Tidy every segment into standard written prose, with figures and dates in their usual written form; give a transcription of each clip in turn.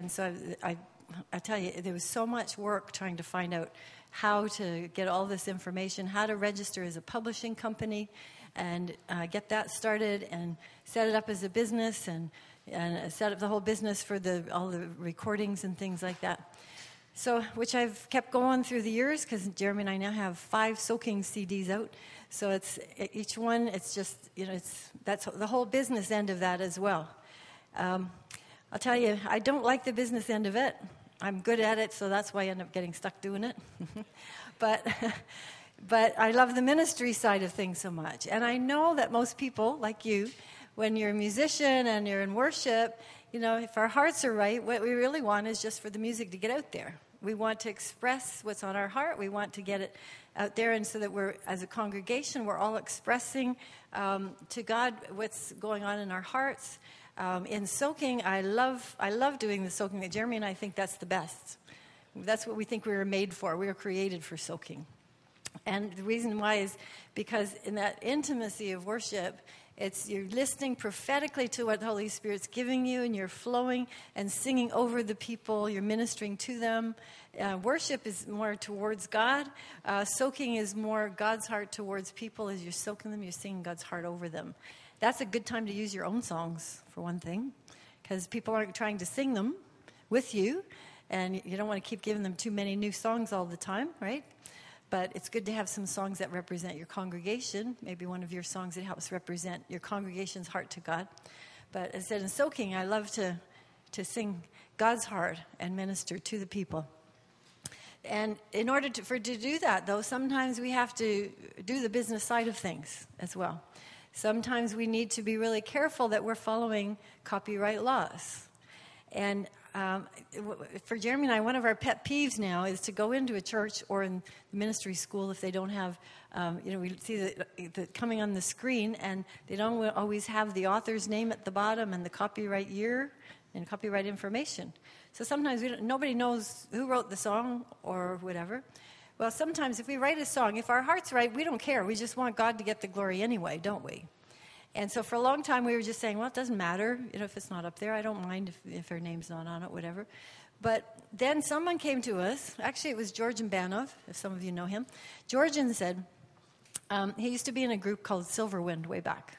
And so I tell you, there was so much work trying to find out how to get all this information, how to register as a publishing company, and get that started, and set it up as a business, and set up the whole business for all the recordings and things like that. So, which I've kept going through the years, because Jeremy and I now have 5 soaking CDs out. So it's each one. It's just that's the whole business end of that as well. I'll tell you, I don't like the business end of it. I'm good at it, so that's why I end up getting stuck doing it. But I love the ministry side of things so much. And I know that most people, like you, when you're a musician and you're in worship, if our hearts are right, what we really want is just for the music to get out there. We want to express what's on our heart. We want to get it out there, and so that we're, as a congregation, we're all expressing to God what's going on in our hearts. In soaking, I love doing the soaking. Jeremy and I think that's the best. That's what we think we were made for. We were created for soaking. And the reason why is because in that intimacy of worship, you're listening prophetically to what the Holy Spirit's giving you, and you're flowing and singing over the people. You're ministering to them. Worship is more towards God. Soaking is more God's heart towards people. As you're soaking them, you're singing God's heart over them. That's a good time to use your own songs, for one thing, because people aren't trying to sing them with you, and you don't want to keep giving them too many new songs all the time, right? But it's good to have some songs that represent your congregation, maybe one of your songs that helps represent your congregation's heart to God. But as I said, in soaking, I love to sing God's heart and minister to the people. And in order to do that, though, sometimes we have to do the business side of things as well. Sometimes we need to be really careful that we're following copyright laws. And for Jeremy and I, one of our pet peeves now is to go into a church or in the ministry school if they don't have, we see the coming on the screen, and they don't always have the author's name at the bottom and the copyright year and copyright information. So sometimes nobody knows who wrote the song or whatever. Well, sometimes if we write a song, if our heart's right, we don't care. We just want God to get the glory anyway, don't we? And so for a long time, we were just saying, well, it doesn't matter, if it's not up there. I don't mind if her name's not on it, whatever. But then someone came to us. Actually, it was Georgian Banov, if some of you know him. Georgian said, he used to be in a group called Silverwind way back.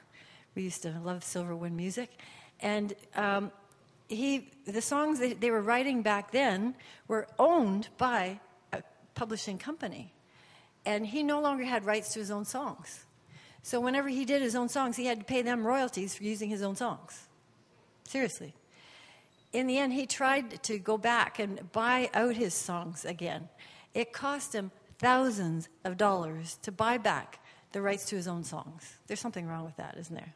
We used to love Silverwind music. And the songs they were writing back then were owned by a publishing company. And he no longer had rights to his own songs. So whenever he did his own songs, he had to pay them royalties for using his own songs. Seriously. In the end, he tried to go back and buy out his songs again. It cost him thousands of dollars to buy back the rights to his own songs. There's something wrong with that, isn't there?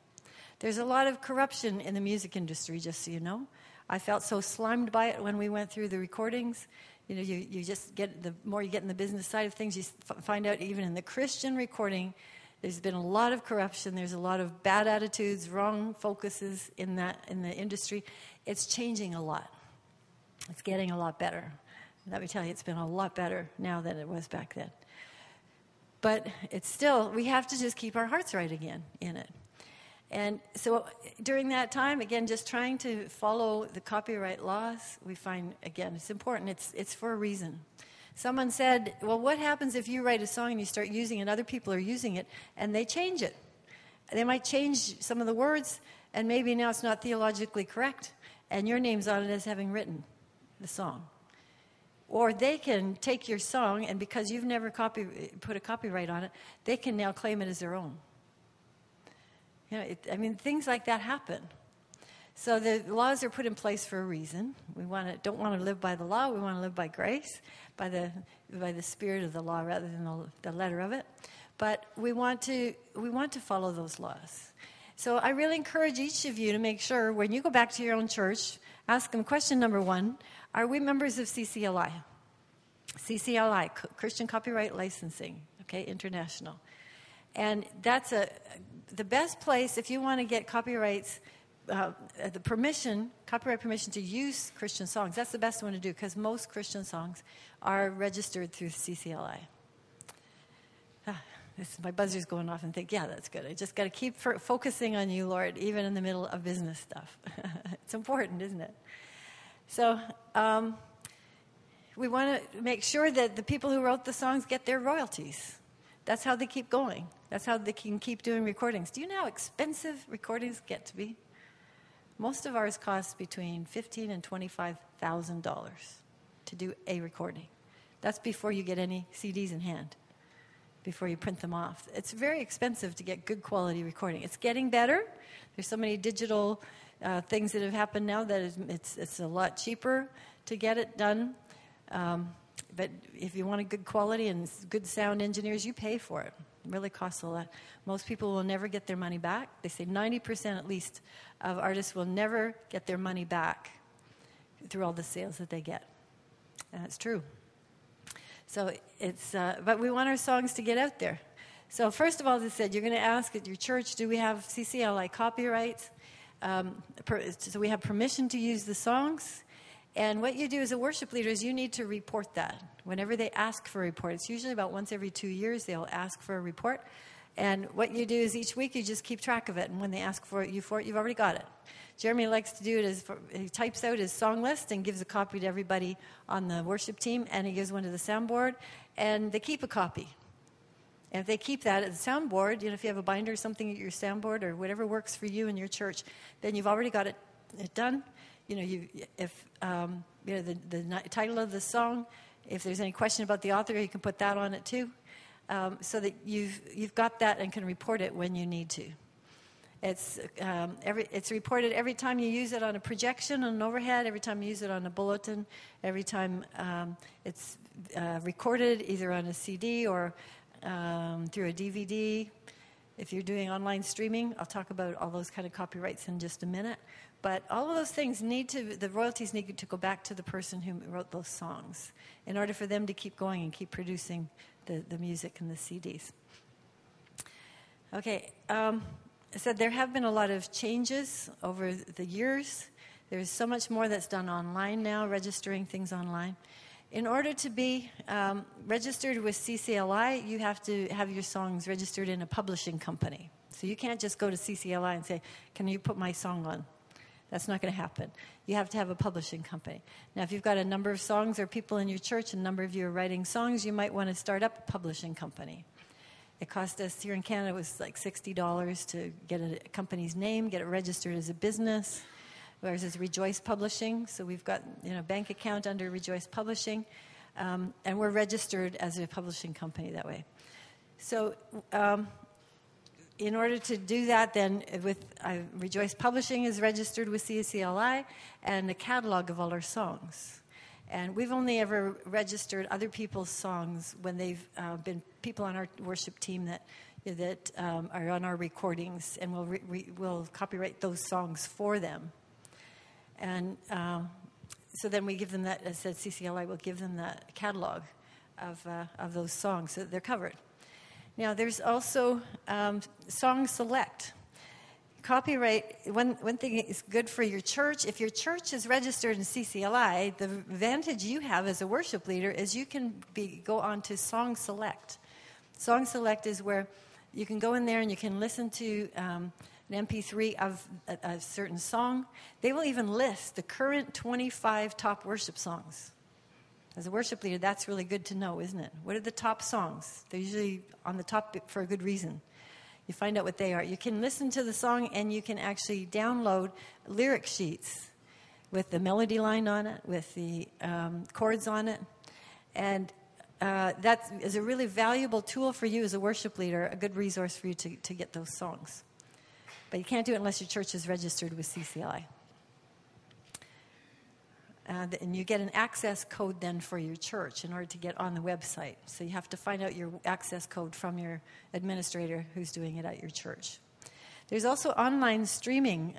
There's a lot of corruption in the music industry, just so you know. I felt so slimed by it when we went through the recordings. You just get, the more you get in the business side of things, you find out even in the Christian recording, there's been a lot of corruption. There's a lot of bad attitudes, wrong focuses in the industry. It's changing a lot. It's getting a lot better. Let me tell you, it's been a lot better now than it was back then. But it's still, we have to just keep our hearts right again in it. And so during that time, again, just trying to follow the copyright laws, we find, again, it's important. It's for a reason. Someone said, well, what happens if you write a song and you start using it, other people are using it, and they change it? They might change some of the words, and maybe now it's not theologically correct, and your name's on it as having written the song. Or they can take your song, and because you've never put a copyright on it, they can now claim it as their own. Things like that happen. So the laws are put in place for a reason. We don't want to live by the law. We want to live by grace, by the spirit of the law rather than the letter of it. But we want to follow those laws. So I really encourage each of you to make sure when you go back to your own church, ask them question number 1: are we members of CCLI? CCLI, Christian Copyright Licensing, okay, international. And that's the best place if you want to get copyrights. Copyright permission to use Christian songs. That's the best one to do because most Christian songs are registered through CCLI. My buzzer's going off and think, yeah, that's good. I just got to keep focusing on you, Lord, even in the middle of business stuff. It's important, isn't it? So we want to make sure that the people who wrote the songs get their royalties. That's how they keep going. That's how they can keep doing recordings. Do you know how expensive recordings get to be? Most of ours cost between $15,000 and $25,000 to do a recording. That's before you get any CDs in hand, before you print them off. It's very expensive to get good quality recording. It's getting better. There's so many digital things that have happened now that it's a lot cheaper to get it done. But if you want a good quality and good sound engineers, you pay for it. It really costs a lot. Most people will never get their money back. They say 90% at least of artists will never get their money back through all the sales that they get. And it's true. So but we want our songs to get out there. So first of all, as I said, you're going to ask at your church, do we have CCLI copyrights? So we have permission to use the songs. And what you do as a worship leader is you need to report that. Whenever they ask for a report, it's usually about once every 2 years they'll ask for a report. And what you do is each week you just keep track of it. And when they ask for it, you've already got it. Jeremy likes to do it he types out his song list and gives a copy to everybody on the worship team. And he gives one to the soundboard. And they keep a copy. And if they keep that at the soundboard, if you have a binder or something at your soundboard or whatever works for you in your church, then you've already got it done. The title of the song, if there's any question about the author, you can put that on it too, so that you've got that and can report it when you need to. It's reported every time you use it on a projection, on an overhead, every time you use it on a bulletin, every time it's recorded either on a CD or through a DVD. If you're doing online streaming, I'll talk about all those kind of copyrights in just a minute. But all of those things the royalties need to go back to the person who wrote those songs in order for them to keep going and keep producing the music and the CDs. Okay, so there have been a lot of changes over the years. There's so much more that's done online now, registering things online. In order to be registered with CCLI, you have to have your songs registered in a publishing company. So you can't just go to CCLI and say, can you put my song on? That's not going to happen. You have to have a publishing company. Now, if you've got a number of songs or people in your church, a number of you are writing songs, you might want to start up a publishing company. It cost us, here in Canada, it was like $60 to get a company's name, get it registered as a business. Whereas it's Rejoice Publishing, so we've got a bank account under Rejoice Publishing, and we're registered as a publishing company that way. So in order to do that, then with Rejoice Publishing is registered with CCLI and a catalog of all our songs. And we've only ever registered other people's songs when they've been people on our worship team that are on our recordings, and we'll copyright those songs for them. And so then we give them that, as I said, CCLI will give them that catalog of those songs so that they're covered. Now, there's also Song Select. Copyright, one thing is good for your church. If your church is registered in CCLI, the advantage you have as a worship leader is you can go on to Song Select. Song Select is where you can go in there and you can listen to an MP3 of a certain song. They will even list the current 25 top worship songs. As a worship leader, that's really good to know, isn't it? What are the top songs? They're usually on the top for a good reason. You find out what they are. You can listen to the song and you can actually download lyric sheets with the melody line on it, with the chords on it. And that is a really valuable tool for you as a worship leader, a good resource for you to get those songs. But you can't do it unless your church is registered with CCLI. And you get an access code then for your church in order to get on the website. So you have to find out your access code from your administrator who's doing it at your church. There's also online streaming.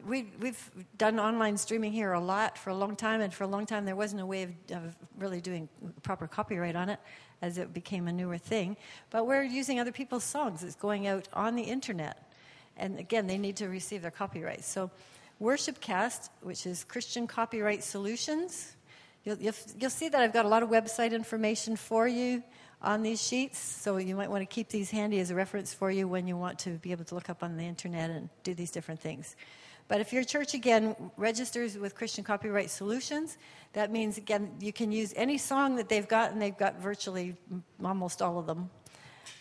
We've done online streaming here a lot for a long time, and for a long time there wasn't a way of really doing proper copyright on it as it became a newer thing. But we're using other people's songs. It's going out on the internet. And again, they need to receive their copyrights. So Worshipcast, which is Christian Copyright Solutions. You'll see that I've got a lot of website information for you on these sheets, so you might want to keep these handy as a reference for you when you want to be able to look up on the internet and do these different things. But if your church, again, registers with Christian Copyright Solutions, that means, again, you can use any song that they've got, and they've got virtually almost all of them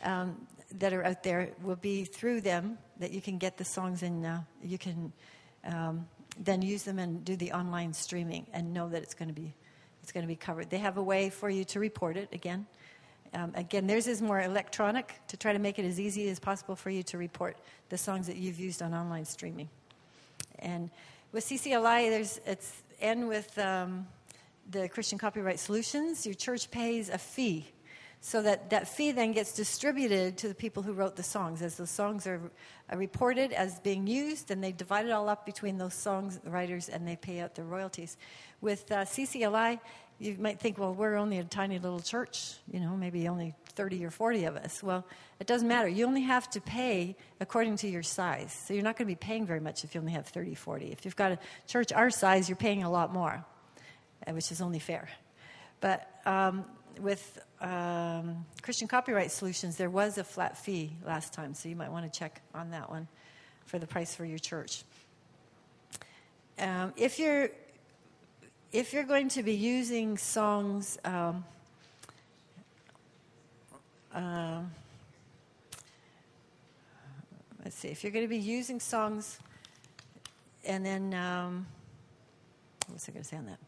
that are out there, will be through them that you can get the songs in. You can then use them and do the online streaming and know that it's going to be covered. They have a way for you to report it, again. Again, theirs is more electronic to try to make it as easy as possible for you to report the songs that you've used on online streaming. And with CCLI, and with the Christian Copyright Solutions, your church pays a fee. So that fee then gets distributed to the people who wrote the songs. As those songs are reported as being used, and they divide it all up between those songs writers, and they pay out their royalties. With CCLI, you might think, well, we're only a tiny little church, maybe only 30 or 40 of us. Well, it doesn't matter. You only have to pay according to your size. So you're not going to be paying very much if you only have 30, 40. If you've got a church our size, you're paying a lot more, which is only fair. But with Christian Copyright Solutions, there was a flat fee last time, so you might want to check on that one for the price for your church. If you're going to be using songs, let's see, if you're going to be using songs, and then, what was I going to say on that?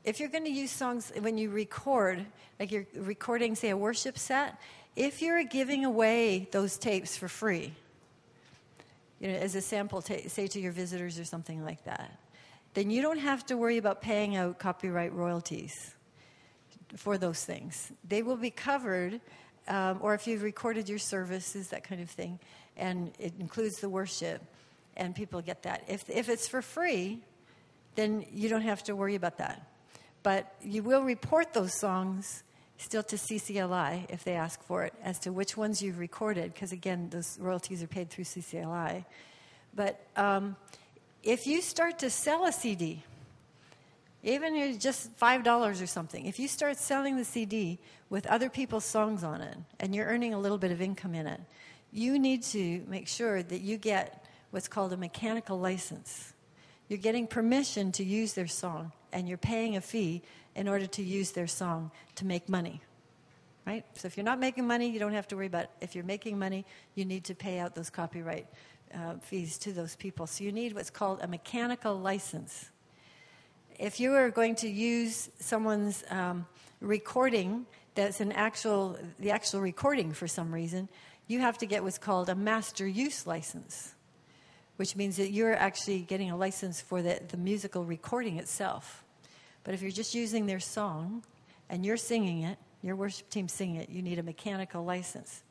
If you're going to use songs when you record, like you're recording, say, a worship set, if you're giving away those tapes for free, as a sample, say to your visitors or something like that, then you don't have to worry about paying out copyright royalties for those things. They will be covered, or if you've recorded your services, that kind of thing, and it includes the worship, and people get that. If it's for free, then you don't have to worry about that. But you will report those songs still to CCLI if they ask for it, as to which ones you've recorded, because, again, those royalties are paid through CCLI. But if you start to sell a CD, even if it's just $5 or something, if you start selling the CD with other people's songs on it, and you're earning a little bit of income in it, you need to make sure that you get what's called a mechanical license. You're getting permission to use their song, and you're paying a fee in order to use their song to make money, right? So if you're not making money, you don't have to worry about it. If you're making money, you need to pay out those copyright fees to those people. So you need what's called a mechanical license. If you are going to use someone's recording that's the actual recording for some reason, you have to get what's called a master use license, which means that you're actually getting a license for the musical recording itself. But if you're just using their song and you're singing it, your worship team singing it, you need a mechanical license.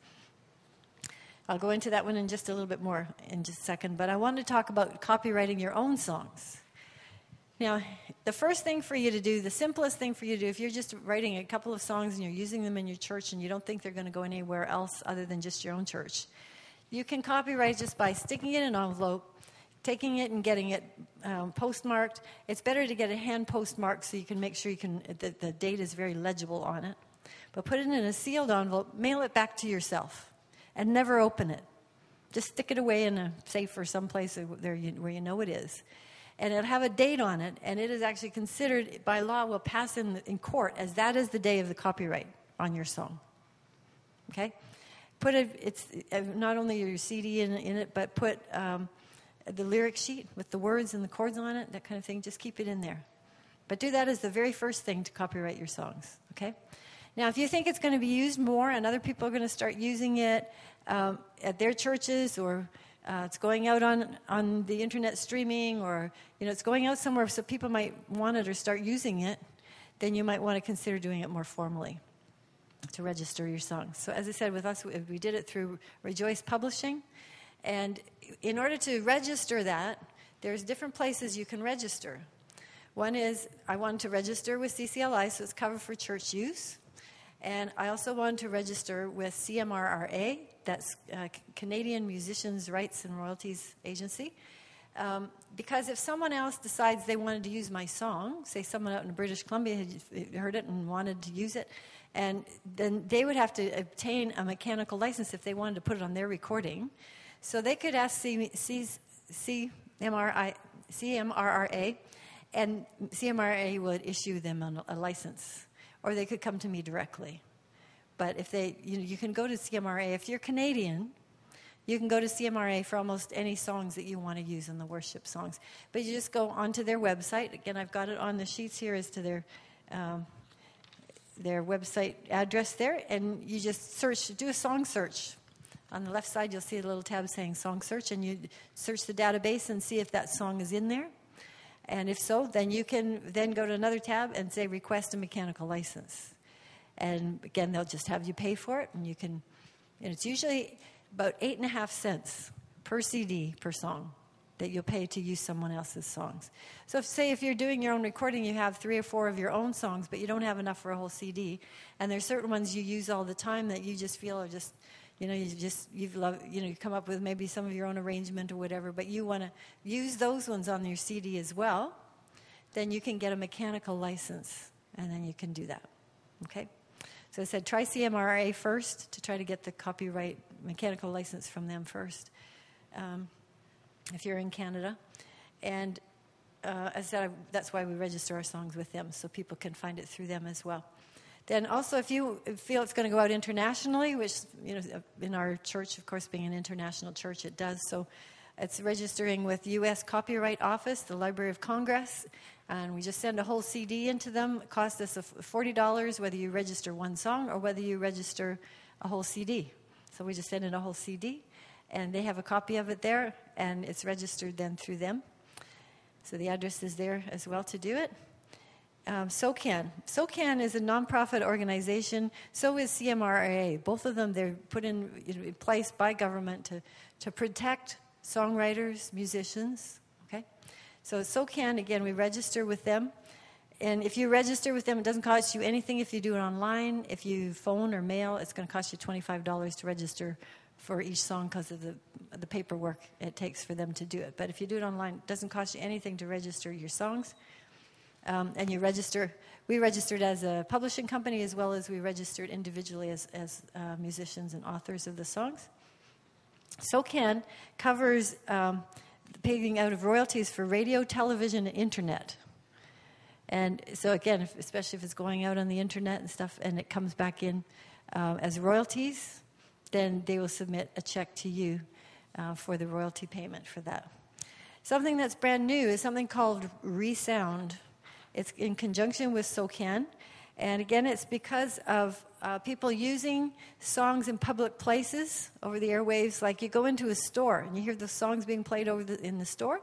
I'll go into that one in just a little bit more in just a second, but I want to talk about copywriting your own songs. Now, the first thing for you to do, the simplest thing for you to do, if you're just writing a couple of songs and you're using them in your church and you don't think they're going to go anywhere else other than just your own church, you can copyright just by sticking it in an envelope, taking it and getting it postmarked. It's better to get a hand postmarked so you can make sure the date is very legible on it. But put it in a sealed envelope, mail it back to yourself, and never open it. Just stick it away in a safe or someplace where you know it is. And it'll have a date on it, and it is actually considered, by law, will pass in court as that is the day of the copyright on your song. Okay? It's not only your CD in it, but put the lyric sheet with the words and the chords on it, that kind of thing. Just keep it in there. But do that as the very first thing to copyright your songs, okay? Now, if you think it's going to be used more and other people are going to start using it at their churches, or it's going out on the internet streaming, or it's going out somewhere so people might want it or start using it, then you might want to consider doing it more formally to register your songs. So as I said, with us, we did it through Rejoice Publishing. And in order to register that, there's different places you can register. One is, I wanted to register with CCLI, so it's covered for church use. And I also wanted to register with CMRRA, that's Canadian Musicians' Rights and Royalties Agency. Because if someone else decides they wanted to use my song, say someone out in British Columbia had heard it and wanted to use it, and then they would have to obtain a mechanical license if they wanted to put it on their recording. So they could ask CMRRA, and CMRRA would issue them a license, or they could come to me directly. But if you can go to CMRRA. If you're Canadian, you can go to CMRRA for almost any songs that you want to use in the worship songs. But you just go onto their website. Again, I've got it on the sheets here as to their website address there, and you just do a song search. On the left side, you'll see a little tab saying Song Search, and you search the database and see if that song is in there. And if so, then you can then go to another tab and say Request a Mechanical License. And again, they'll just have you pay for it, and it's usually about 8.5 cents per CD per song that you'll pay to use someone else's songs. So if you're doing your own recording, you have 3 or 4 of your own songs, but you don't have enough for a whole CD, and there's certain ones you use all the time that you just feel are just, you come up with maybe some of your own arrangement or whatever, but you want to use those ones on your CD as well, then you can get a mechanical license, and then you can do that. Okay? So I said try CMRRA first to try to get the copyright mechanical license from them first, if you're in Canada. And as I said, that's why we register our songs with them, so people can find it through them as well. Then also, if you feel it's going to go out internationally, which, in our church, of course, being an international church, it does. So it's registering with U.S. Copyright Office, the Library of Congress, and we just send a whole CD into them. It costs us $40 whether you register one song or whether you register a whole CD. So we just send in a whole CD, and they have a copy of it there, and it's registered then through them. So the address is there as well to do it. SOCAN. SOCAN is a nonprofit organization. So is CMRRA. Both of them, they're put in place by government to protect songwriters, musicians. Okay, so SOCAN, again, we register with them. And if you register with them, it doesn't cost you anything if you do it online. If you phone or mail, it's going to cost you $25 to register for each song because of the paperwork it takes for them to do it. But if you do it online, it doesn't cost you anything to register your songs. And we registered as a publishing company as well as we registered individually as musicians and authors of the songs. SOCAN covers paying out of royalties for radio, television, and internet. And so again, especially if it's going out on the internet and stuff and it comes back in as royalties, then they will submit a check to you for the royalty payment for that. Something that's brand new is something called Resound. It's in conjunction with SOCAN. And again, it's because of people using songs in public places over the airwaves. Like you go into a store and you hear the songs being played in the store.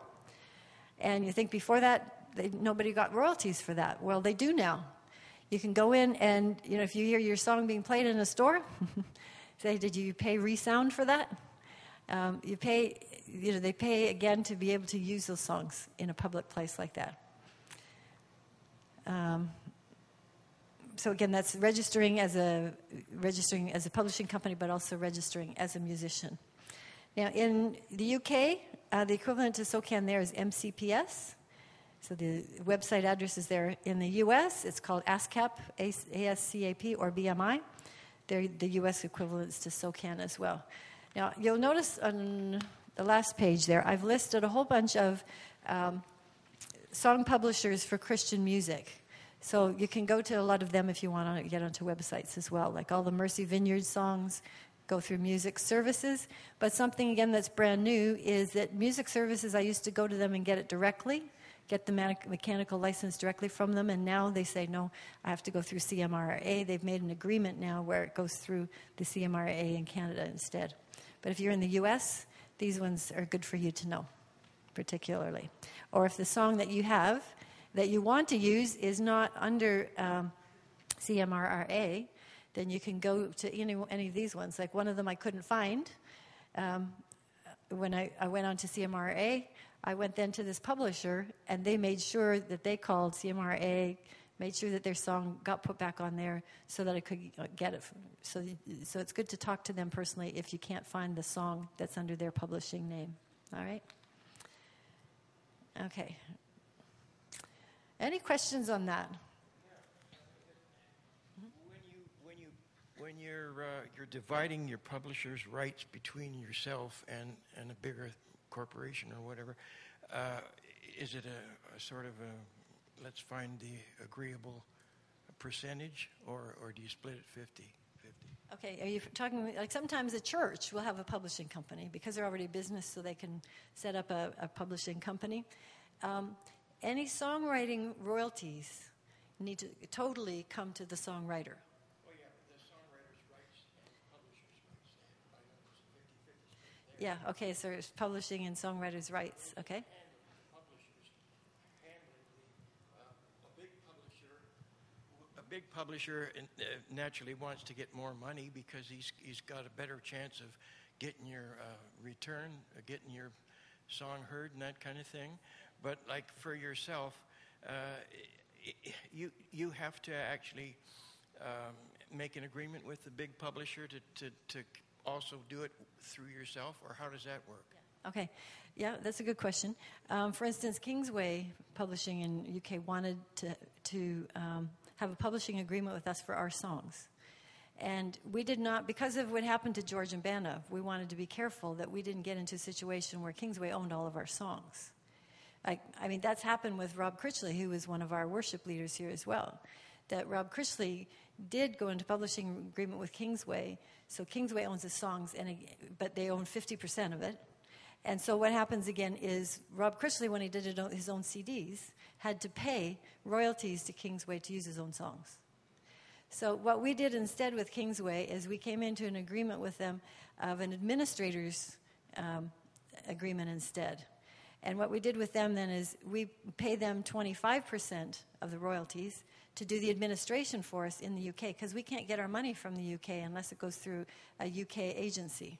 And you think before that, nobody got royalties for that. Well, they do now. You can go in and, if you hear your song being played in a store, say, did you pay Resound for that? They pay again to be able to use those songs in a public place like that. So again, that's registering as a publishing company, but also registering as a musician. Now, in the UK, the equivalent to SOCAN there is MCPS. So the website address is there. In the US, it's called ASCAP, ASCAP, or BMI. They're the US equivalents to SOCAN as well. Now, you'll notice on the last page there, I've listed a whole bunch of song publishers for Christian music. So you can go to a lot of them if you want to get onto websites as well, like all the Mercy Vineyard songs go through Music Services. But something, again, that's brand new is that Music Services, I used to go to them and get it directly, get the mechanical license directly from them, and now they say, no, I have to go through CMRRA. They've made an agreement now where it goes through the CMRRA in Canada instead. But if you're in the U.S., these ones are good for you to know, particularly. Or if the song that you have that you want to use is not under CMRRA, then you can go to any of these ones. Like one of them I couldn't find. When I went on to CMRRA, I went then to this publisher, and they made sure that they called CMRRA, made sure that their song got put back on there so that I could get it. So it's good to talk to them personally if you can't find the song that's under their publishing name. All right? Okay. Any questions on that? When you're dividing your publisher's rights between yourself and a bigger corporation or whatever, is it a sort of a, let's find the agreeable percentage, or do you split it 50-50? Okay, are you talking, like sometimes a church will have a publishing company because they're already a business, so they can set up a publishing company. Any songwriting royalties need to totally come to the songwriter. Well, yeah, the songwriter's rights and publisher's rights, I know there's a 50-50 split there. Yeah, okay, so it's publishing and songwriters' rights, okay? Publishers handling a big publisher naturally wants to get more money because he's got a better chance of getting your return, getting your song heard and that kind of thing. But like for yourself, you have to actually make an agreement with the big publisher to also do it through yourself, or how does that work? Okay, yeah, that's a good question. For instance, Kingsway Publishing in UK wanted to have a publishing agreement with us for our songs. And we did not, because of what happened to George and Banna, we wanted to be careful that we didn't get into a situation where Kingsway owned all of our songs. I mean, that's happened with Rob Critchley, who was one of our worship leaders here as well. That Rob Critchley did go into publishing agreement with Kingsway, so Kingsway owns the songs, but they own 50% of it. And so what happens again is Rob Critchley, when he did his own CDs, had to pay royalties to Kingsway to use his own songs. So what we did instead with Kingsway is we came into an agreement with them of an administrator's agreement instead. And what we did with them then is we pay them 25% of the royalties to do the administration for us in the UK, because we can't get our money from the UK unless it goes through a UK agency.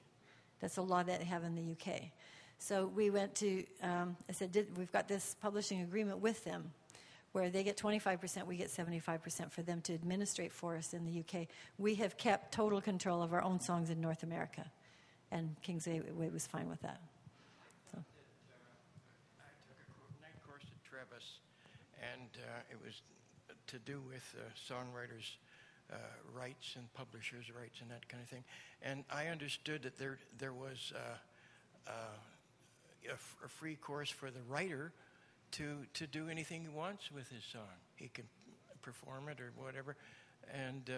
That's a law that they have in the UK. So we went to, I said, we've got this publishing agreement with them where they get 25%, we get 75% for them to administrate for us in the UK. We have kept total control of our own songs in North America. And Kingsway was fine with that. So. I took a night course at Trevis, and it was to do with songwriters' rights and publishers' rights and that kind of thing. And I understood that there was a free course for the writer to do anything he wants with his song. He can perform it or whatever, and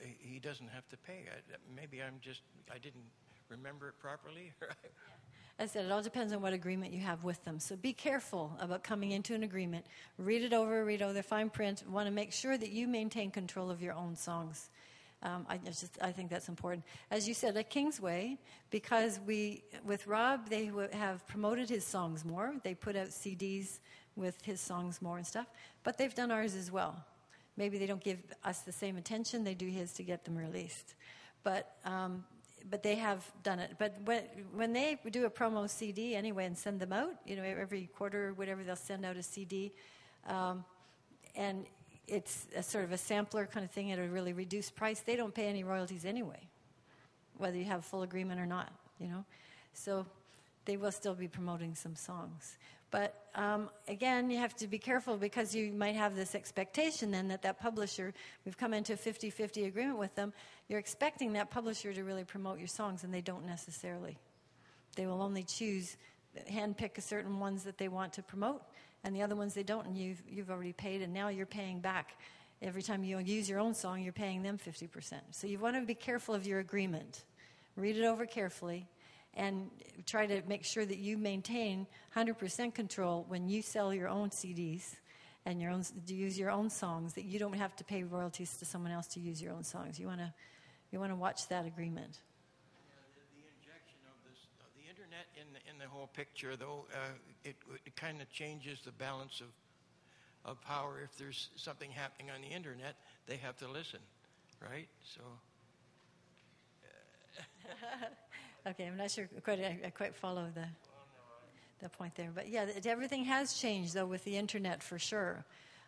he doesn't have to pay. Maybe I didn't remember it properly. I said it all depends on what agreement you have with them. So be careful about coming into an agreement. Read over the fine print. Want to make sure that you maintain control of your own songs. I think that's important. As you said, at Kingsway, because with Rob, they have promoted his songs more. They put out CDs with his songs more and stuff. But they've done ours as well. Maybe they don't give us the same attention. They do his to get them released. But they have done it. But when they do a promo CD anyway and send them out, every quarter or whatever, they'll send out a CD. And it's a sort of a sampler kind of thing at a really reduced price. They don't pay any royalties anyway, whether you have a full agreement or not, So they will still be promoting some songs. But again, you have to be careful because you might have this expectation then that publisher, we've come into a 50-50 agreement with them, you're expecting that publisher to really promote your songs, and they don't necessarily. They will only handpick certain ones that they want to promote, and the other ones they don't, and you've already paid, and now you're paying back. Every time you use your own song, you're paying them 50%. So you want to be careful of your agreement. Read it over carefully, and try to make sure that you maintain 100% control when you sell your own CDs and use your own songs, that you don't have to pay royalties to someone else to use your own songs. You want to watch that agreement. The injection of the internet in the whole picture, though, it kind of changes the balance of power. If there's something happening on the internet, they have to listen, right? So. Okay, I'm not sure I quite follow the point there. But yeah, everything has changed, though, with the internet for sure.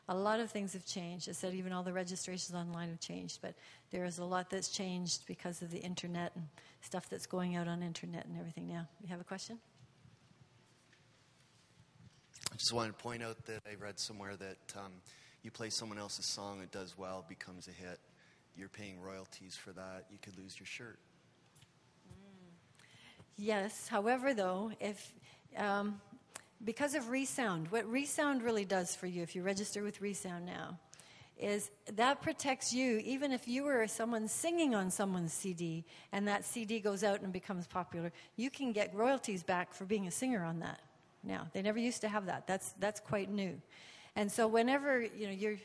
A lot of things have changed. I said even all the registrations online have changed, but there is a lot that's changed because of the internet and stuff that's going out on internet and everything now. You have a question? I just wanted to point out that I read somewhere that you play someone else's song, it does well, becomes a hit. you're paying royalties for that, you could lose your shirt. Yes. However, though, if because of Resound, what Resound really does for you, if you register with Resound now, is that protects you. Even if you were someone singing on someone's CD and that CD goes out and becomes popular, you can get royalties back for being a singer on that. Now, they never used to have that. That's quite new. And so whenever, it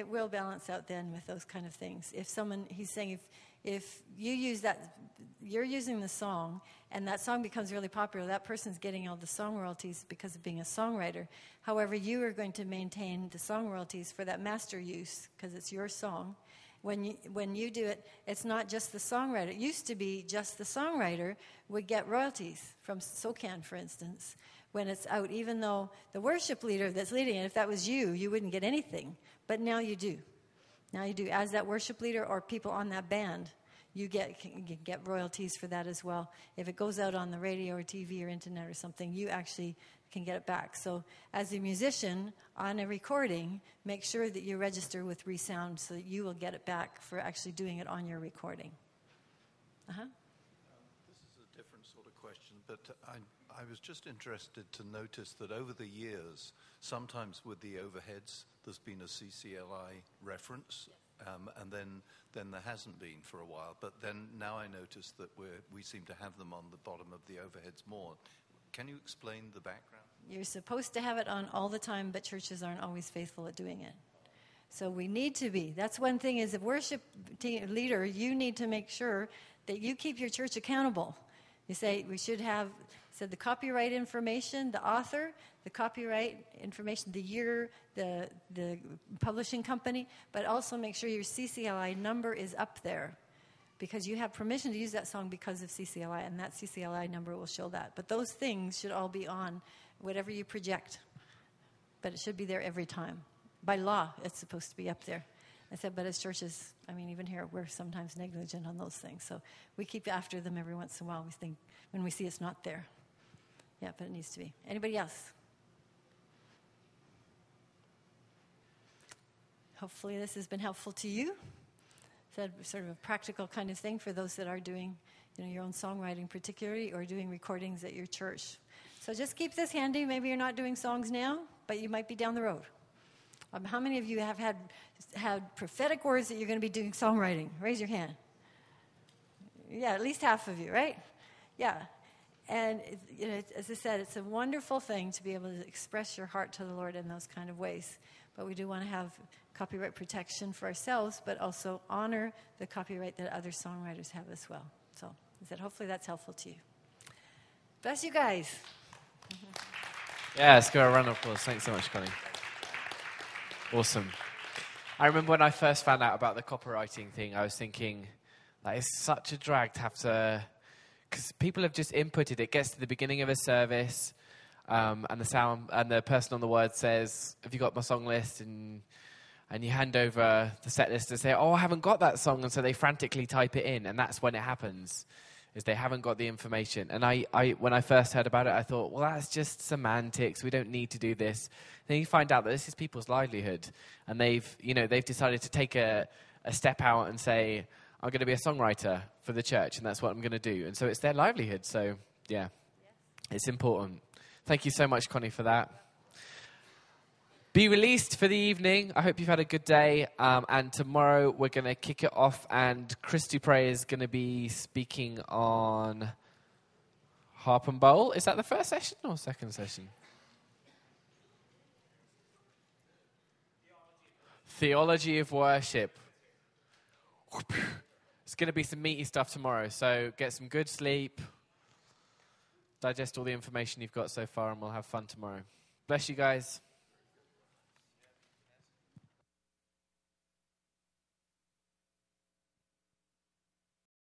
will balance out then with those kind of things. If someone, he's saying, if you use that, you're using the song, and that song becomes really popular, that person's getting all the song royalties because of being a songwriter. However, you are going to maintain the song royalties for that master use because it's your song. When you do it, it's not just the songwriter. It used to be just the songwriter would get royalties from SOCAN, for instance, when it's out, even though the worship leader that's leading it, if that was you, you wouldn't get anything. But now you do. Now you do. As that worship leader or people on that band, you get royalties for that as well. If it goes out on the radio or TV or internet or something, you actually can get it back. So as a musician on a recording, make sure that you register with Resound so that you will get it back for actually doing it on your recording. This is a different sort of question, but I was just interested to notice that over the years, sometimes with the overheads, there's been a CCLI reference, and then there hasn't been for a while. But then now I notice that we seem to have them on the bottom of the overheads more. Can you explain the background? You're supposed to have it on all the time, but churches aren't always faithful at doing it. So we need to be. That's one thing as a worship leader, you need to make sure that you keep your church accountable. You say we should have the copyright information, the author, the copyright information, the year, the publishing company, but also make sure your CCLI number is up there because you have permission to use that song because of CCLI, and that CCLI number will show that. But those things should all be on whatever you project, but it should be there every time. By law, it's supposed to be up there. I said, but as churches, even here, we're sometimes negligent on those things. So we keep after them every once in a while. We think when we see it's not there. Yeah, but it needs to be. Anybody else? Hopefully this has been helpful to you. It's sort of a practical kind of thing for those that are doing your own songwriting particularly or doing recordings at your church. So just keep this handy. Maybe you're not doing songs now, but you might be down the road. How many of you have had prophetic words that you're going to be doing songwriting? Raise your hand. Yeah, at least half of you, right? Yeah. And as I said, it's a wonderful thing to be able to express your heart to the Lord in those kind of ways. But we do want to have copyright protection for ourselves, but also honor the copyright that other songwriters have as well. So hopefully that's helpful to you. Bless you guys. Yeah, let's go a round of applause. Thanks so much, Connie. Awesome. I remember when I first found out about the copywriting thing, I was thinking, it's such a drag to have to... Because people have just inputted. It gets to the beginning of a service, and the person on the word says, "Have you got my song list?" And you hand over the set list and say, "Oh, I haven't got that song," and so they frantically type it in, and that's when it happens, is they haven't got the information. And I when I first heard about it, I thought, well, that's just semantics. We don't need to do this. Then you find out that this is people's livelihood, and they've decided to take a step out and say, I'm going to be a songwriter for the church, and that's what I'm going to do. And so it's their livelihood. So, yeah, It's important. Thank you so much, Connie, for that. Be released for the evening. I hope you've had a good day. And tomorrow we're going to kick it off, and Chris Dupre is going to be speaking on harp and bowl. Is that the first session or second session? Theology of worship. It's going to be some meaty stuff tomorrow, so get some good sleep, digest all the information you've got so far, and we'll have fun tomorrow. Bless you guys.